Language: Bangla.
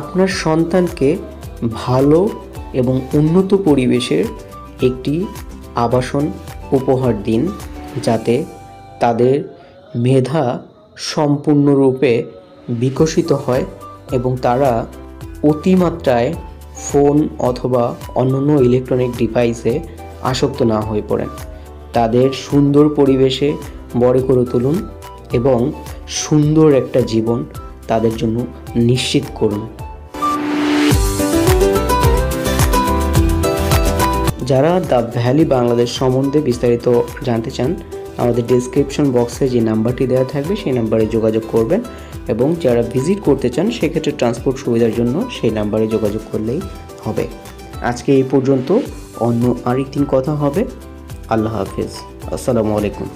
আপনার সন্তানকে ভালো এবং উন্নত পরিবেশের একটি আবাসন উপহার দিন, যাতে তাদের মেধা সম্পূর্ণরূপে বিকশিত হয় এবং তারা অতিমাত্রায় ফোন অথবা অন্যান্য ইলেকট্রনিক ডিভাইসে আসক্ত না হয়ে পড়েন। তাদের সুন্দর পরিবেশে বড় করে তুলুন এবং সুন্দর একটা জীবন তাদের জন্য নিশ্চিত করুন। যারা দ্য ভ্যালি বাংলাদেশ সম্বন্ধে বিস্তারিত জানতে চান, আমাদের ডেসক্রিপশন বক্সে যে নাম্বারটি দেওয়া থাকবে সেই নাম্বারে যোগাযোগ করবেন, এবং যারা ভিজিট করতে চান সেক্ষেত্রে ট্রান্সপোর্ট সুবিধার জন্য সেই নাম্বারে যোগাযোগ করলেই হবে। আজকে এই পর্যন্ত, অন্য আরেকদিন কথা হবে। আল্লাহ হাফেজ। আসসালামু আলাইকুম।